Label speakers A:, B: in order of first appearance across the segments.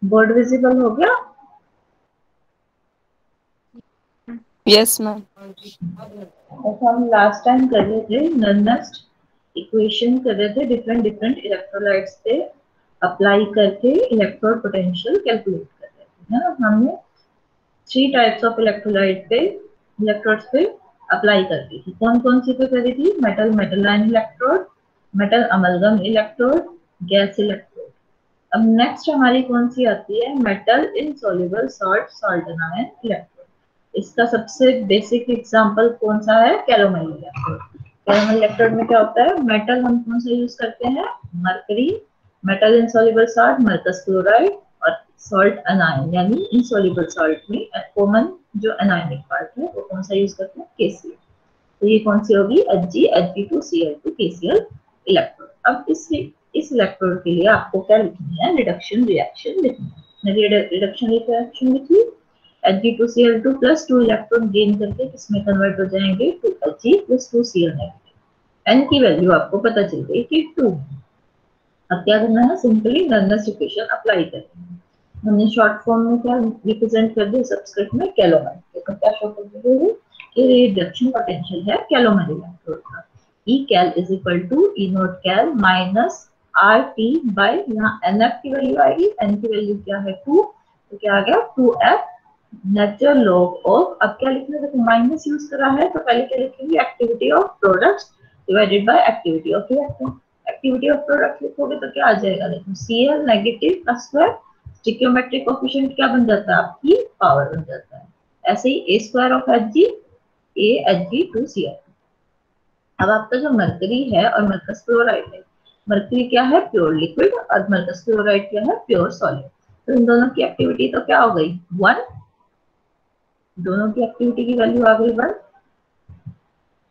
A: Board visible हो गया?
B: Yes ma'am.
A: तो हम लास्ट टाइम कर रहे थे नर्नेस्ट इक्वेशन कर रहे थे, डिफरेंट डिफरेंट इलेक्ट्रोलाइट्स पे अप्लाई करके इलेक्ट्रोड पोटेंशियल कैलकुलेट कर रहे थे, है ना। हमने 3 टाइप्स ऑफ इलेक्ट्रोलाइट पे इलेक्ट्रोड्स पे अप्लाई कर दी थी। कौन कौन सी पे करी थी? Metal metal ion electrode, metal amalgam electrode, gas electrode. अब नेक्स्ट हमारी कौन सी आती है? Metal insoluble salt salt ion electrode. इसका सबसे बेसिक एग्जांपल कौन सा है? Calomel electrode. कैलोमल इलेक्ट्रोड में क्या होता है? मेटल हम कौन सा यूज करते हैं? Mercury, metal insoluble salt mercurous chloride, और सॉल्ट अनायन यानी इनसॉल्युबल सॉल्ट में कॉमन जो अनायनिक पार्ट है वो कौन सा यूज करते हैं? KCl। तो ये कौन सी होगी? Hg, KCl electrode. अब इस इलेक्ट्रोड के लिए आपको क्या लिखनी है? रिडक्शन रिएक्शन लिखनी है। रिडक्शन रिएक्शन लिख ली। Hg2Cl2 प्लस 2 इलेक्ट्रॉन गेन करके किसमें कन्वर्ट हो जाएंगे? Two Hg plus 2Cl negative. N की वैल्यू आपको पता चल गई कि 2। अब क्या करना है? सिंपली नर्नेस्ट इक्वेशन अप्लाई करनी है। हमने शॉर्ट फॉर्म में क्या रिप्रेजेंट कर दिया? सबस्क्रिप्ट में कैलोमर। तो क्या शो कर देंगे कि रिडक्शन पोटेंशियल है कैलोमर इलेक्ट्रोड का। E cal is equal to E not cal minus RT by, यहाँ NF की वैल्यू आएगी, N की वैल्यू क्या है? 2, तो क्या आ गया? 2F natural log of. अब क्या लिखना है? देखो माइनस यूज करा है तो पहले क्या लिखेंगे? Activity of products divided by activity of reactant. Activity of product लिखोगे तो क्या आ जाएगा? देखो Cl नेगेटिव का स्क्वायर, स्टिक्योमेट्रिक कोफिशिएंट क्या बन जाता है? आपकी पावर बन जाता है। ऐसे ही a square of Hg, a Hg2Cl। अब आपका जो मरकरी है और मरकस क्लोराइड है, मरकरी क्या है? प्योर लिक्विड, और मरकस क्लोराइड क्या है? Pure solid. तो इन दोनों की एक्टिविटी तो क्या हो गई? 1। दोनों की एक्टिविटी की वैल्यू आ गई 1।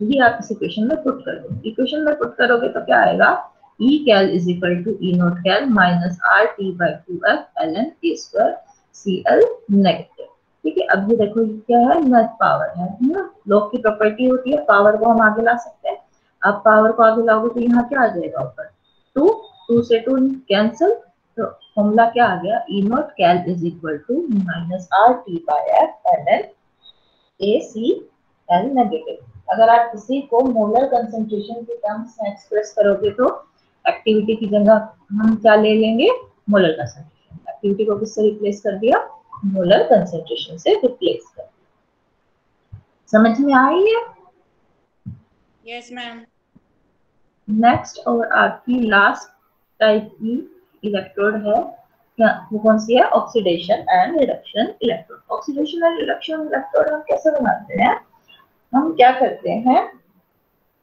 A: ये आप इस इक्वेशन में पुट कर दो। इक्वेशन में पुट करोगे तो क्या आएगा? E cal is equal to E naught cal minus RT by 2F ln A square Cl negative. ठीक है, अब ये देखो ये क्या है? नेट पावर है ना। लॉग की प्रॉपर्टी होती है पावर को हम आगे ला सकते हैं। अब पावर को आगे लाओगे तो यहाँ क्या आ जाएगा? ऊपर 2, 2 से 2 कैंसिल, तो फॉर्मूला क्या आ गया? E naught cal is equal to minus RT by F ln ACl negative. अगर आप किसी को मोलर कंसंट्रेशन के टर्म्स में एक्सप्रेस करोगे तो एक्टिविटी की जगह हम क्या ले लेंगे? Molar concentration. एक्टिविटी को किससे रिप्लेस कर दिया? मोलर कंसंट्रेशन से रिप्लेस कर दिया। समझ में आई है?
C: Yes ma'am.
A: नेक्स्ट और आपकी लास्ट टाइप की इलेक्ट्रोड है क्या? वो कौन सी है? Oxidation and reduction electrode. Oxidation and reduction electrode हम कैसे बनाते हैं? हम क्या करते हैं?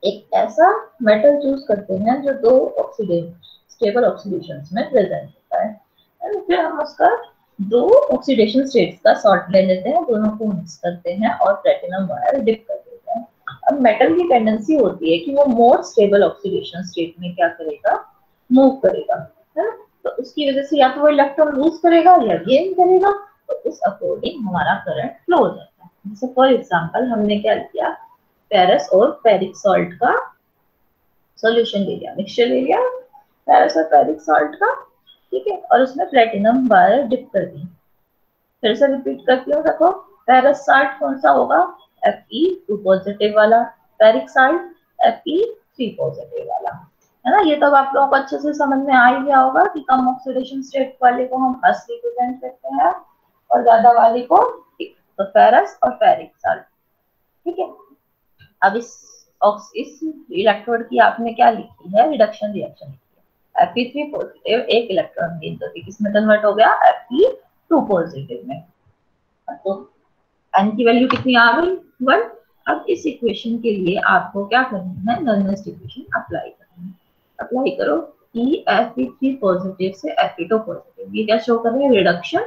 A: एक ऐसा मेटल चूज करते हैं जो 2 स्टेबल ऑक्सीडेशंस में प्रेजेंट होता है, और फिर हम उसका 2 ऑक्सीडेशन स्टेट्स का सॉल्ट ले लेते हैं, दोनों को मिक्स करते हैं और प्लैटिनम वायर डिप कर देते हैं। अब मेटल की टेंडेंसी होती है कि वो मोर स्टेबल ऑक्सीडेशन स्टेट में क्या करेगा? मूव करेगा, है ना। तो उसकी वजह से या तो वो इलेक्ट्रॉन लूज करेगा या गेन करेगा, तो उस अकॉर्डिंग हमारा करंट फ्लो हो जाता है। जैसे फॉर एग्जांपल हमने क्या किया? पेरिस और फेरिक सॉल्ट का सॉल्यूशन ले लिया, मिक्सचर ले लिया पेरिस और फेरिक सॉल्ट का, ठीक है, और उसमें प्लैटिनम वायर डिप कर दी। फिर से रिपीट करती हूँ, देखो पेरिस सॉल्ट कौन सा होगा? Fe2 पॉजिटिव वाला, फेरिक सॉल्ट Fe3 पॉजिटिव वाला, है ना। ये तो आप लोगों को अच्छे से समझ में आ ही गया होगा कि कम ऑक्सीडेशन स्टेट वाले को हम अस रिप्रेजेंट करते हैं और ज्यादा वाले को तो फेरस और फेरिक सॉल्ट, ठीक है। अब इस इलेक्ट्रोड की आपने क्या लिखी है? रिडक्शन रिएक्शन लिखी है। Fe3 पॉजिटिव एक इलेक्ट्रॉन गेन करके किसमें कन्वर्ट हो गया? Fe2 पॉजिटिव में। तो N की वैल्यू कितनी आ गई? 1। अब इस इक्वेशन के लिए आपको क्या करना है? नर्नेस्ट इक्वेशन अप्लाई करनी है। अप्लाई करो कि Fe3 पॉजिटिव से Fe2 पॉजिटिव, ये क्या शो कर रहे हैं? रिडक्शन,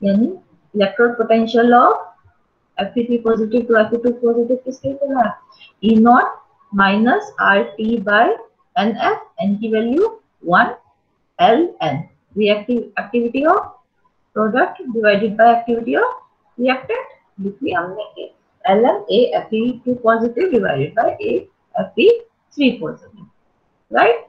A: यानी electrode potential of Fe3 positive to Fe2 positive किसके इक्वल है? E not minus RT by NF, N की value 1 ln reactive activity of product divided by activity of reactant. लिख लिया हमने ln A Fe2 positive divided by A Fe3 positive, right.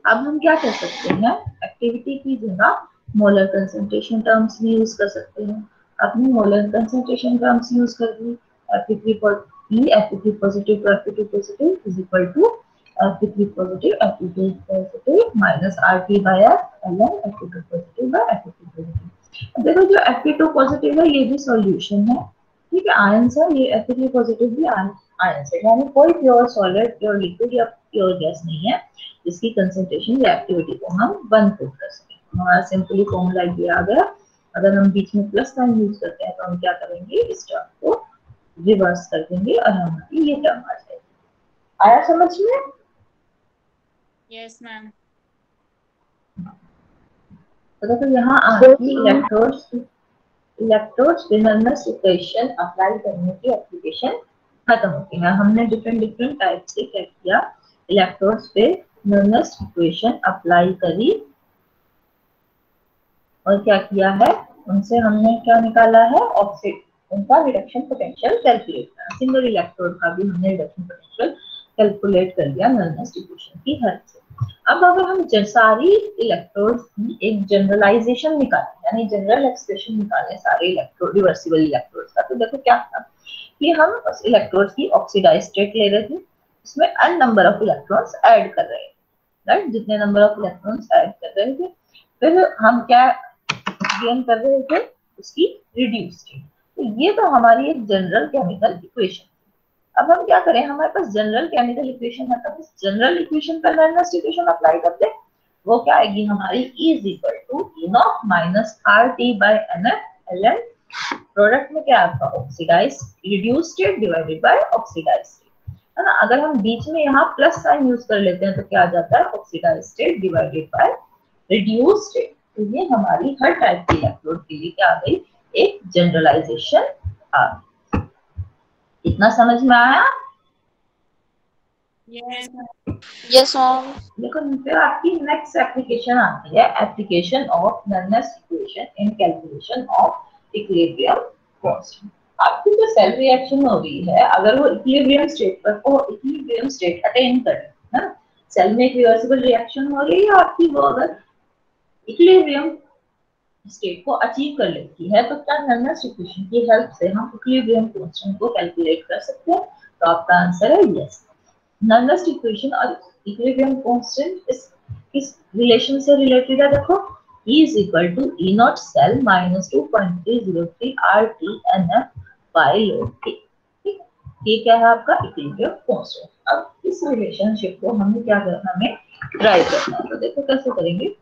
A: अब हम क्या कर सकते हैं? एक्टिविटी की जगह मोलर कंसंट्रेशन टर्म्स भी यूज कर सकते हैं। अपनी मोलर कंसंट्रेशन टर्म्स यूज कर दी, Fe3 Fe3 positive to Fe2 positive is equal to Fe3 positive Fe2 positive minus RT by ln Fe2 positive by Fe2 positive. देखो जो Fe2 पॉजिटिव है ये भी सॉल्यूशन है, ठीक है, आयंस है, ये Fe3 पॉजिटिव भी आयंस है, यानी कोई प्योर सॉलिड, प्योर लिक्विड या प्योर गैस नहीं है जिसकी कंसंट्रेशन या एक्टिविटी को हम 1 पुट कर सकें। हमारा सिंपली फॉर्मूला ये आ गया। अगर हम बीच में प्लस साइन यूज करते हैं तो हम क्या करेंगे, इस टर्म को रिवर्स कर देंगे और हमारी ये टर्म आ जाएगी। आया समझ में?
C: Yes ma'am.
A: तो देखो यहाँ आपकी इलेक्ट्रोड्स पे नॉर्मल इक्वेशन अप्लाई करने की एप्लीकेशन खत्म होती है। हमने डिफरेंट टाइप से क्या किया, इलेक्ट्रोड्स पे नॉर्मल इक्वेशन अप्लाई करी और क्या किया है, उनसे हमने क्या निकाला है, ऑक्सीड उनका रिडक्शन पोटेंशियल कैलकुलेट करना। सिंगल इलेक्ट्रोड का भी हमने रिडक्शन पोटेंशियल कैलकुलेट कर लिया नॉर्मल इक्वेशन की हेल्प से। अब अगर हम सारी इलेक्ट्रोड्स की एक जनरलाइजेशन निकालें, यानी जनरल एक्सप्रेशन निकालें सारे इलेक्ट्रोड रिवर्सिबल इलेक्ट्रोड्स का, तो देखो क्या था कि हम उस इलेक्ट्रोड्स की ऑक्सीडाइज्ड स्टेट ले रहे थे, उसमें n number of electrons add कर रहे हैं, राइट, जितने नंबर ऑफ इलेक्ट्रॉन्स ऐड कर रहे थे, फिर हम क्या गेन कर रहे थे, उसकी रिड्यूस स्टेट। तो ये तो हमारी एक जनरल केमिकल इक्वेशन। अब हम क्या करें, हमारे पास जनरल केमिकल इक्वेशन है, तो इस जनरल इक्वेशन पर नॉर्मल इक्वेशन अप्लाई करते हैं। वो क्या आएगी हमारी, E is equal to E not minus RT by NF ln product में क्या आपका oxidize reduce state divided by oxidize state, है ना। अगर हम बीच में यहाँ प्लस साइन यूज कर लेते हैं तो क्या आ जाता है, oxidize state divided by reduce state. तो ये हमारी हर टाइप की इलेक्ट्रोड के लिए क्या आ गई, एक जनरलाइजेशन आ गई। इतना समझ में आया?
C: Yes
B: Yes, ma'am.
A: देखो फिर आपकी नेक्स्ट एप्लीकेशन आती है, application of normal equation in calculation of equilibrium constant. आपकी जो सेल रिएक्शन हो रही है, अगर वो इक्विलिब्रियम स्टेट पर को इक्विलिब्रियम स्टेट अटेन करे, है ना, सेल में एक रिवर्सिबल रिएक्शन हो रही है आपकी, वो अगर इक्विलिब्रियम स्टेट को अचीव कर लेती है तो क्या नॉर्मल इक्वेशन की हेल्प से हम इक्विलिब्रियम कांस्टेंट को कैलकुलेट कर सकते हैं? तो आपका आंसर है यस। नॉर्मल इक्वेशन और इक्विलिब्रियम कांस्टेंट इस रिलेशन से रिलेटेड है। देखो E is equal to E naught cell minus 2.303 RT NF by log K। ठीक, ये क्या है आपका इक्विलिब्रियम कांस्टेंट। अब इस रिलेशनशिप को हमें क्या करना, हमें ट्राई करना है। तो देखो कैसे करेंगे,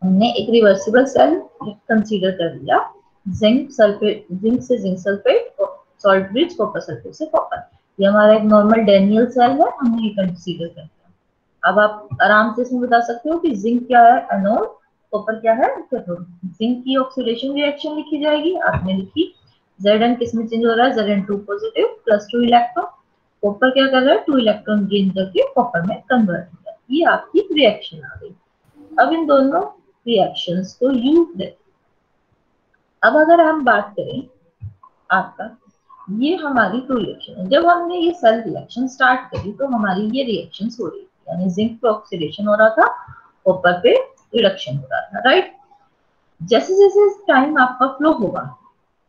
A: हमने एक रिवर्सिबल सेल कंसीडर कर लिया, जिंक सल्फेट, जिंक से zinc sulphate, salt bridge copper sulphate से कॉपर, ये हमारा एक नॉर्मल डेनियल सेल है, हमने ये कंसीडर कर लिया। अब आप आराम से इसमें बता सकते हो कि जिंक क्या है, एनोड, कॉपर क्या है, कैथोड। जिंक की ऑक्सीडेशन रिएक्शन लिखी जाएगी, आपने लिखी, Zn किसमें चेंज हो रहा है, Zn2 positive plus 2 electron, copper क्या कर रहा है, 2 इलेक्ट्रॉन गेन करके कॉपर में कन्वर्ट हो रहा है। ये आपकी रिएक्शन आ गई। अब इन दोनों रिएक्शंस को यू दे। अब अगर हम बात करें आपका, ये हमारी टू रिएक्शन है। जब हमने ये सेल रिएक्शन स्टार्ट करी तो हमारी ये रिएक्शंस हो रही थी, यानी जिंक पे ऑक्सीडेशन हो रहा था, कॉपर पे रिडक्शन हो रहा था, राइट। जैसे जैसे टाइम आपका फ्लो होगा,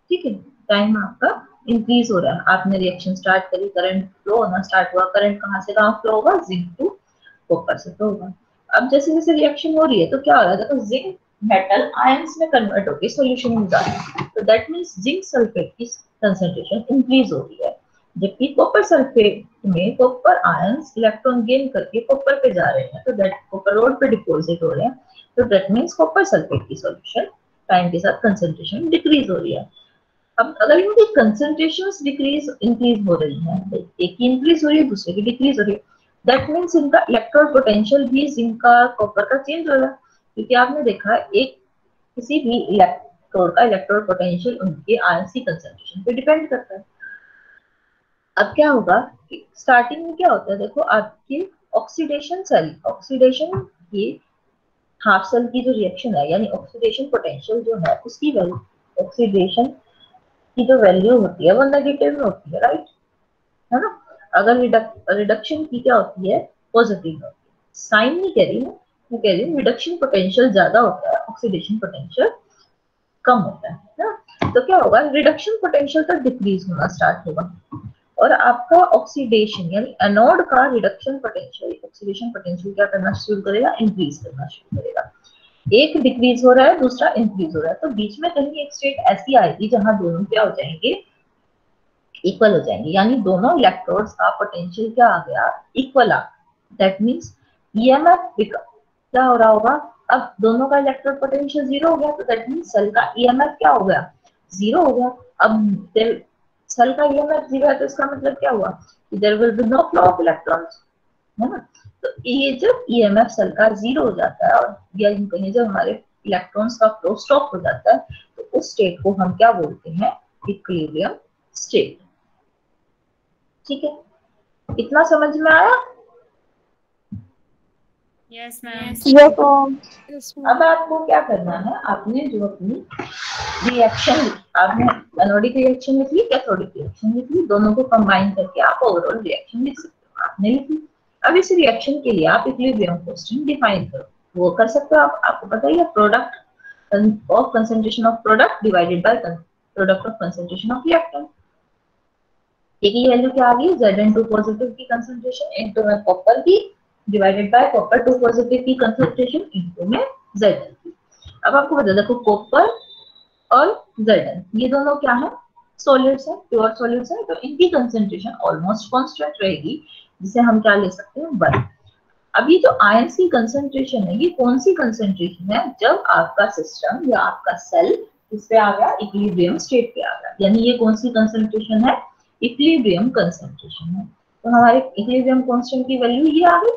A: ठीक है, टाइम आपका इंक्रीज हो रहा है, आपने रिएक्शन स्टार्ट करी, करंट फ्लो होना स्टार्ट हुआ, करंट कहाँ से कहाँ फ्लो होगा, जिंक टू कॉपर से फ्लो होगा। अब जैसे जैसे रिएक्शन हो रही है तो क्या हो रहा है, देखो जिंक मेटल आयंस में कन्वर्ट होकर सॉल्यूशन में जा रहा है, तो दैट मींस जिंक सल्फेट की कंसंट्रेशन इंक्रीज हो रही है, जबकि कॉपर सल्फेट में कॉपर आयंस इलेक्ट्रॉन गेन करके कॉपर पे जा रहे हैं, तो दैट कॉपर रोड पे डिपॉजिट हो रहे हैं, तो दैट मींस कॉपर सल्फेट की सॉल्यूशन टाइम के साथ कंसंट्रेशन डिक्रीज हो रही है। अब अगर इनकी कंसंट्रेशंस डिक्रीज इंक्रीज हो रही है, एक की इंक्रीज हो रही है दूसरे की डिक्रीज हो रही है, दैट मींस इनका इलेक्ट्रोड पोटेंशियल भी जिंक का कॉपर का चेंज हो रहा है, क्योंकि आपने देखा एक किसी भी इलेक्ट्रोड का इलेक्ट्रोड पोटेंशियल उनके आयन की कंसंट्रेशन पे डिपेंड करता है। अब क्या होगा, स्टार्टिंग में क्या होता है, देखो आपकी ऑक्सीडेशन सेल, ऑक्सीडेशन की हाफ सेल की जो रिएक्शन है, यानी ऑक्सीडेशन पोटेंशियल जो है उसकी वैल्यू, ऑक्सीडेशन की जो वैल्यू होती है वो नेगेटिव में होती है, राइट, है ना। अगर रिडक्शन की क्या होती है, पॉजिटिव होती है। साइन नहीं कह रही है, मैं कह रही हूँ रिडक्शन पोटेंशियल ज्यादा होता है, ऑक्सीडेशन पोटेंशियल कम होता है ना। तो क्या होगा, रिडक्शन पोटेंशियल तक डिक्रीज होना स्टार्ट होगा और आपका ऑक्सीडेशन यानी एनोड का रिडक्शन पोटेंशियल ऑक्सीडेशन पोटेंशियल क्या करना शुरू करेगा, इंक्रीज करना शुरू करेगा। एक डिक्रीज हो रहा है, दूसरा इंक्रीज हो रहा है, तो बीच में कहीं एक स्टेट ऐसी आएगी जहां दोनों क्या हो जाएंगे, इक्वल हो जाएंगे, यानी दोनों इलेक्ट्रोड्स का पोटेंशियल क्या आ गया, इक्वल आ। दैट मींस ईएमएफ क्या हो रहा होगा, अब दोनों का इलेक्ट्रोड पोटेंशियल जीरो हो गया, तो दैट मींस सेल का ईएमएफ क्या हो गया, जीरो हो गया। अब सेल का ईएमएफ जीरो है तो इसका मतलब क्या हुआ, there will be no flow of electrons, है ना। तो ये जब ईएमएफ सेल का जीरो हो जाता है और या कहीं जब हमारे इलेक्ट्रॉन्स का फ्लो स्टॉप हो जाता है, तो उस स्टेट को हम क्या बोलते हैं, इक्विलिब्रियम स्टेट। ठीक है, इतना समझ में आया?
C: Yes, ma'am.
B: Yes, ma'am.
A: अब आपको क्या करना है, आपने जो अपनी रिएक्शन, आपने एनोडिक रिएक्शन लिख ली, कैथोडिक रिएक्शन लिख ली, दोनों को कंबाइन करके आप ओवरऑल रिएक्शन लिख सकते हो, आपने लिख ली। अब इस रिएक्शन के लिए आप इक्विलिब्रियम कांस्टेंट डिफाइन करो, वो कर सकते हो आप, आपको पता ही है, product of concentration of product divided by product of concentration of reactant. एक ही वैल्यू क्या आ गई, Zn2 पॉजिटिव की कंसंट्रेशन इनटू में कॉपर की डिवाइडेड बाय कॉपर 2 पॉजिटिव की कंसंट्रेशन इनटू में Zn की। अब आपको बता, देखो कॉपर और Zn ये दोनों क्या है, सॉलिड्स है, प्योर सॉलिड्स है, तो इनकी कंसंट्रेशन ऑलमोस्ट कांस्टेंट रहेगी, जिसे हम क्या ले सकते हैं, 1। अब ये जो आयंस की कंसंट्रेशन है, ये कौन सी कंसंट्रेशन है, जब आपका सिस्टम या आपका सेल इस पे आ गया, इक्विलिब्रियम स्टेट पे आ गया, यानी ये कौन सी कंसंट्रेशन है, इक्विलिब्रियम कंसंट्रेशन है। तो हमारे इक्विलिब्रियम कांस्टेंट की वैल्यू ये आ गई,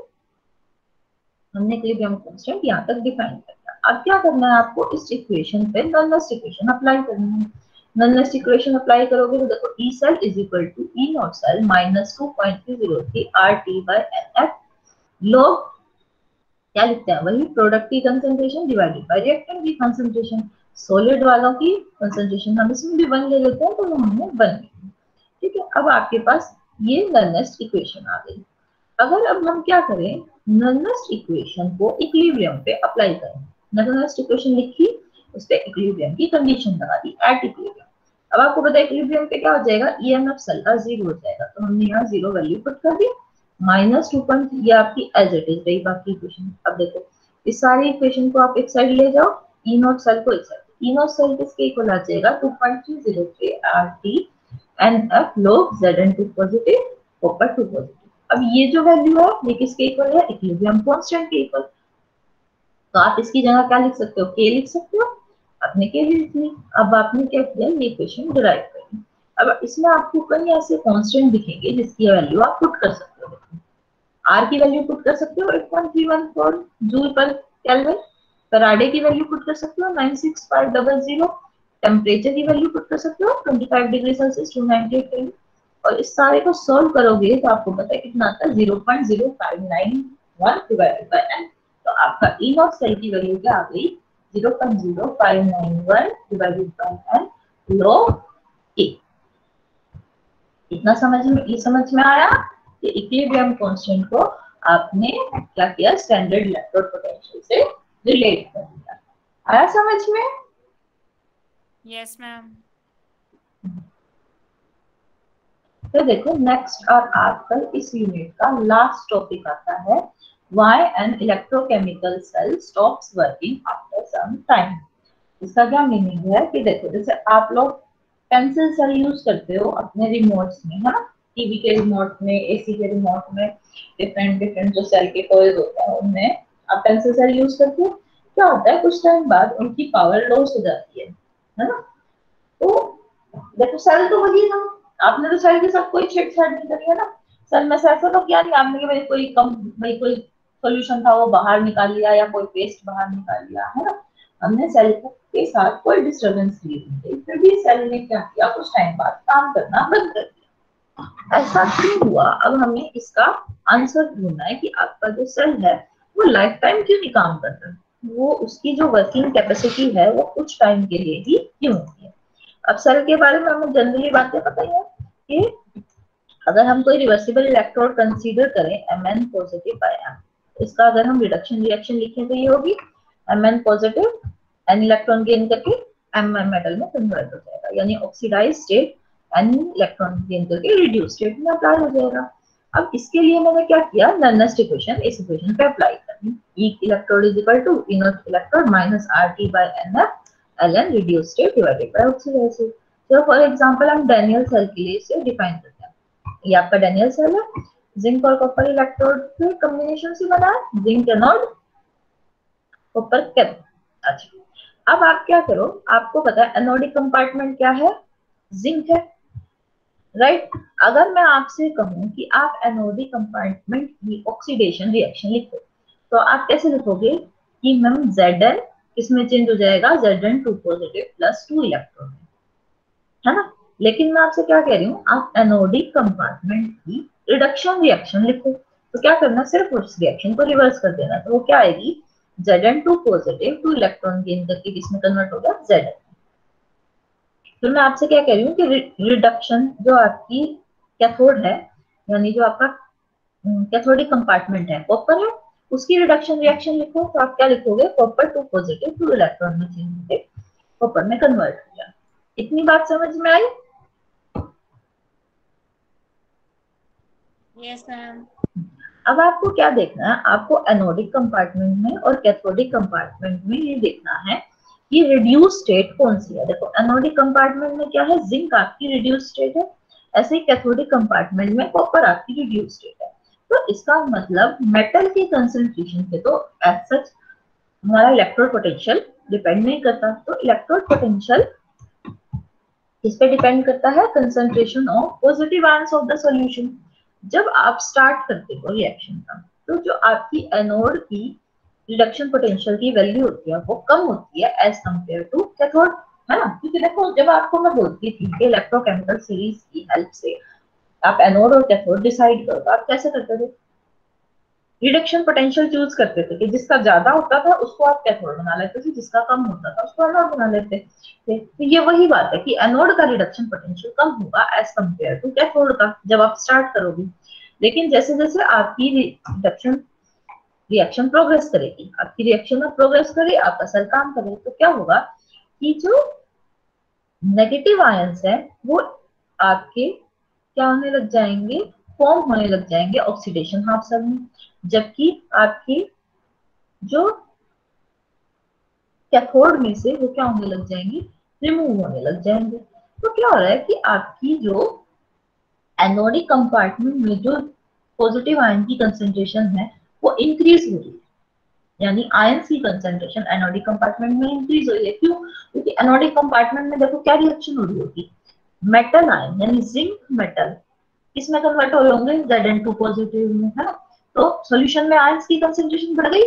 A: हमने इक्विलिब्रियम कांस्टेंट यहाँ तक डिफाइन कर दिया। अब क्या करना है आपको, इस इक्वेशन पे नॉनलेस इक्वेशन अप्लाई करनी है। नॉनलेस इक्वेशन अप्लाई करोगे तो देखो, E cell is equal to E not cell minus 2.303 RT by NF लोग क्या लिखते हैं, वही प्रोडक्ट की कंसंट्रेशन डिवाइडेड बाय रिएक्टेंट की कंसंट्रेशन। सॉलिड वालों की कंसंट्रेशन हम इसमें भी 1 ले लेते हैं, तो वो हमने 1 लिखी। ठीक है, अब आपके पास ये नॉनलेस इक्वेशन आ गई। अगर अब हम क्या करें, नॉनलेस इक्वेशन को इक्विलिब्रियम पे अप्लाई करें, नॉनलेस इक्वेशन लिखी, उस पे इक्विलिब्रियम की कंडीशन लगा दी, एट इक्विलिब्रियम। अब आपको पता है इक्विलिब्रियम पे क्या हो जाएगा, ईएमएफ सेल का जीरो हो जाएगा, तो हमने यहाँ जीरो वैल्यू पुट कर दी, माइनस 2. ये आपकी एज इट इज रही बाकी इक्वेशन। अब देखो, इस सारी इक्वेशन को आप एक साइड ले जाओ, ई नॉट सेल को एक साइड, ई नॉट सेल किसके इक्वल आ जाएगा, 2.303 RT NF log Zn2 positive copper 2 positive. अब ये जो वैल्यू है ये किसके इक्वल है, इक्विलिब्रियम कांस्टेंट के इक्वल। तो आप इसकी जगह क्या लिख सकते हो, के लिख सकते हो, आपने के लिख ली। अब आपने क्या किया, ये इक्वेशन डिराइव करी। अब इसमें आपको कई ऐसे कांस्टेंट दिखेंगे जिसकी वैल्यू आप पुट कर सकते हो। आर की वैल्यू पुट कर सकते हो 8.314 जूल पर केल्विन, फैराडे की वैल्यू पुट कर सकते हो 96500, टेम्परेचर की वैल्यू पुट कर सकते हो 25 डिग्री सेल्सियस 298 केल्विन, और इस सारे को सॉल्व करोगे तो आपको पता है कितना आता है, 0.0591 डिवाइडेड बाय n। तो आपका ई नॉट सेल की वैल्यू क्या आ गई, 0.0591 divided by n log A। इतना समझ में आया कि इक्विलिब्रियम कांस्टेंट को आपने क्या किया, स्टैंडर्ड इलेक्ट्रोड पोटेंशियल से रिलेट कर दिया। आया समझ में?
C: Yes, ma'am.
A: तो देखो नेक्स्ट और आजकल इस यूनिट का लास्ट टॉपिक आता है, why an electrochemical cell stops working after some time. इसका क्या मीनिंग है कि देखो, जैसे आप लोग पेंसिल सेल यूज करते हो अपने रिमोट्स में, है ना, टीवी के रिमोट में, एसी के रिमोट में, डिफरेंट जो सेल के टॉयज होते हैं उनमें आप पेंसिल सेल यूज करते हो। क्या होता है, कुछ टाइम बाद उनकी पावर लॉस हो जाती है ना। तो देखो सेल तो वही ना, आपने तो सेल के साथ कोई छेड़छाड़ नहीं करी है ना। सेल में से ऐसा तो क्या नहीं आपने कि भाई कोई सोल्यूशन था वो बाहर निकाल लिया या कोई पेस्ट बाहर निकाल लिया, है ना। हमने सेल के साथ कोई डिस्टरबेंस नहीं की, फिर भी सेल ने क्या किया, कुछ टाइम बाद काम करना बंद कर दिया। ऐसा क्यों हुआ, अब हमें इसका आंसर ढूंढना है कि आपका जो सेल है वो लाइफ टाइम क्यों नहीं काम कर रहा, वो उसकी जो वर्किंग कैपेसिटी है वो कुछ टाइम के लिए ही क्यों होती है। अब सेल के बारे में हमें जनरली बातें पता ही है कि अगर हम कोई रिवर्सिबल इलेक्ट्रोड कंसीडर करें Mn पॉजिटिव बाय M, इसका अगर हम रिडक्शन रिएक्शन लिखें तो ये होगी Mn positive N electron gain करके Mn मेटल में कन्वर्ट हो जाएगा, यानी oxidize state N electron gain करके रिड्यूस स्टेट में अप्लाई हो जाएगा। अब इसके लिए मैंने क्या किया, नर्नेस्ट इक्वेशन इस इक्वेशन पे अप्लाई करनी, E electrode is equal to E not electrode minus RT by NF Ln reduce state divided by oxidize. तो फॉर एग्जांपल हम डैनियल सेल के लिए इसे डिफाइन करते हैं। ये आपका डैनियल सेल है, जिंक और कॉपर इलेक्ट्रोड के कॉम्बिनेशन से बना है, जिंक एनोड कॉपर कैथोड। अच्छा, अब आप क्या करो, आपको पता है एनोडिक कंपार्टमेंट क्या है, जिंक है, राइट। अगर मैं आपसे कहूं कि आप एनोडिक कंपार्टमेंट की ऑक्सीडेशन रिएक्शन लिखो तो आप कैसे लिखोगे कि मैम Zn किसमें चेंज हो जाएगा, Zn2 पॉजिटिव प्लस 2 इलेक्ट्रॉन, है ना। लेकिन मैं आपसे क्या कह रही हूँ, आप एनोडिक कंपार्टमेंट की रिडक्शन रिएक्शन लिखो तो क्या करना, सिर्फ उस रिएक्शन को रिवर्स कर देना, तो वो क्या आएगी, Zn2 पॉजिटिव 2 इलेक्ट्रॉन गेन करके किसमें कन्वर्ट हो गया, Zn। फिर मैं आपसे क्या कह रही हूँ कि रिडक्शन जो आपकी कैथोड है, यानी जो आपका कैथोडिक कंपार्टमेंट है कॉपर है, उसकी रिडक्शन रिएक्शन लिखो तो आप क्या लिखोगे, कॉपर 2 पॉजिटिव 2 इलेक्ट्रॉन में चेंज होकर कॉपर में कन्वर्ट हो गया। इतनी बात समझ में आई?
C: Yes ma'am.
A: अब आपको क्या देखना है, आपको एनोडिक कंपार्टमेंट में और कैथोडिक कंपार्टमेंट में ये देखना है कि रिड्यूस स्टेट कौन सी है। देखो एनोडिक कंपार्टमेंट में क्या है, जिंक आपकी रिड्यूस स्टेट है, ऐसे ही कैथोडिक कंपार्टमेंट में कॉपर आपकी रिड्यूस स्टेट है। तो इसका मतलब मेटल के कंसंट्रेशन पे तो एज सच हमारा इलेक्ट्रोड पोटेंशियल डिपेंड नहीं करता, तो इलेक्ट्रोड पोटेंशियल इस पे डिपेंड करता है concentration of positive ions of the solution. जब आप स्टार्ट करते हो रिएक्शन का तो जो आपकी एनोड की रिडक्शन पोटेंशियल की वैल्यू होती है वो कम होती है एज कंपेयर टू कैथोड, है ना। क्योंकि देखो जब आपको मैं बोलती थी कि इलेक्ट्रोकेमिकल सीरीज की हेल्प से आप एनोड और कैथोड डिसाइड करो तो आप कैसे करते थे, रिडक्शन पोटेंशियल चूज करते थे कि जिसका ज्यादा होता था उसको आप कैथोड बना लेते थे, जिसका कम होता था उसको एनोड बना लेते थे। तो ये वही बात है कि एनोड का रिडक्शन पोटेंशियल कम होगा एज कंपेयर टू कैथोड का जब आप स्टार्ट करोगे। लेकिन जैसे जैसे आपकी रिएक्शन प्रोग्रेस करेगी, आपकी रिएक्शन में प्रोग्रेस करे, आपका सेल काम करे, तो क्या होगा कि जो नेगेटिव आयंस है वो आपके क्या होने लग जाएंगे, फॉर्म होने लग जाएंगे ऑक्सीडेशन हाफ सेल में, जबकि आपके जो कैथोड में से वो क्या होने लग जाएंगे, रिमूव होने लग जाएंगे। तो क्या हो रहा है कि आपकी जो एनोडिक कंपार्टमेंट में जो पॉजिटिव आयन की कंसेंट्रेशन है वो इंक्रीज हो रही है, यानी आयंस की कंसेंट्रेशन एनोडिक कंपार्टमेंट में इंक्रीज हो रही है। क्यों? क्योंकि एनोडिक कंपार्टमेंट में देखो क्या रिएक्शन हो रही होगी, मेटल आयन यानी जिंक मेटल किसमें कन्वर्ट हो रहे होंगे, Zn2 पॉजिटिव में, है ना। तो सॉल्यूशन में आयंस की कंसेंट्रेशन बढ़ गई।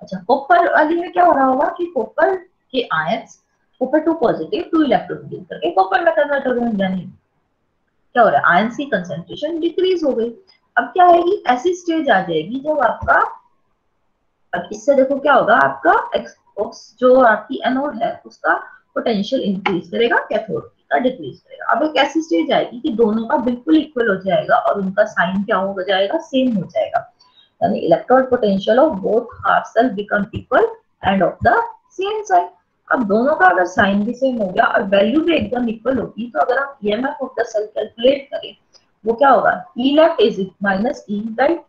A: अच्छा, कॉपर वाली में क्या हो रहा होगा कि कॉपर के ions copper 2 positive 2 electron gain करके कॉपर में कन्वर्ट हो रहे हैं, यानी क्या हो रहा है, आयंस की कंसेंट्रेशन डिक्रीज हो गई। अब क्या आएगी, ऐसी स्टेज आ जाएगी जब आपका, अब इससे देखो क्या होगा, आपका जो आपकी एनोड है उसका पोटेंशियल इंक्रीज करेगा, कैथोड का डिक्रीज करेगा। अब एक ऐसी स्टेज आएगी कि दोनों का बिल्कुल इक्वल हो जाएगा और उनका साइन क्या हो जाएगा, सेम हो जाएगा, यानी electrode potential of both half cell become equal and of the same sign. अब दोनों का अगर साइन भी सेम हो गया और वैल्यू भी एकदम इक्वल होगी तो अगर हम EMF of the cell calculate करें वो क्या होगा, E left is minus E right,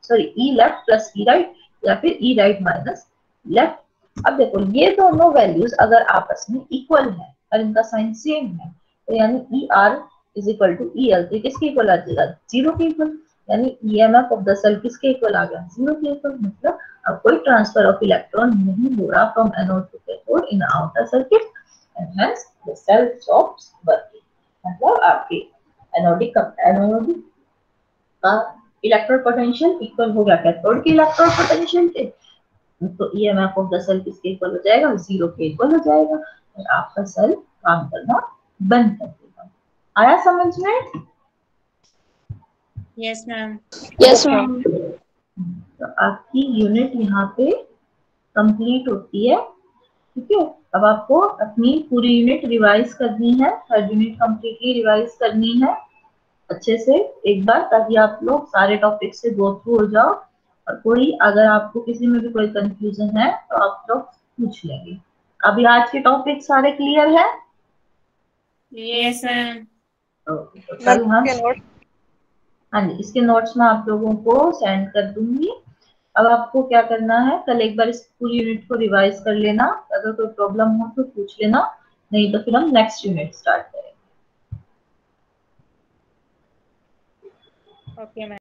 A: sorry E left plus E right या फिर ई राइट माइनस लेफ्ट। अब देखो ये दोनों वैल्यूज अगर आपस में इक्वल है और इनका साइन सेम है तो यानी E R is equal to E L, तो किसके इक्वल आ जाएगा, जीरो के इक्वल, यानी ईएमएफ ऑफ द सेल किसके इक्वल आ गया, जीरो के इक्वल। मतलब अब कोई ट्रांसफर ऑफ इलेक्ट्रॉन नहीं हो रहा from anode to cathode in outer circuit and hence the cell stops working. मतलब आपके एनोड का इलेक्ट्रोड पोटेंशियल इक्वल हो गया कैथोड के इलेक्ट्रोड पोटेंशियल के, तो ईएमएफ ऑफ द सेल किसके इक्वल हो जाएगा, जीरो के इक्वल हो जाएगा और आपका सेल काम करना बंद कर देगा। आया समझ में?
C: Yes ma'am.
B: Yes ma'am.
A: तो आपकी यूनिट यहाँ पे कंप्लीट होती है, ठीक है। अब आपको अपनी पूरी यूनिट रिवाइज करनी है, हर यूनिट कंप्लीटली रिवाइज करनी है अच्छे से एक बार, ताकि आप लोग सारे टॉपिक से गो थ्रू हो जाओ और कोई अगर आपको किसी में भी कोई कंफ्यूजन है तो आप लोग पूछ लेंगे। अभी आज के टॉपिक सारे क्लियर है?
C: Yes ma'am.
A: ओके, तो कल हम,
B: के नोट
A: हाँ जी, इसके नोट्स मैं आप लोगों को सेंड कर दूंगी। अब आपको क्या करना है, कल एक बार इस पूरी यूनिट को रिवाइज कर लेना, अगर कोई प्रॉब्लम हो तो पूछ लेना, नहीं तो फिर हम नेक्स्ट यूनिट स्टार्ट करेंगे।
C: Okay ma'am.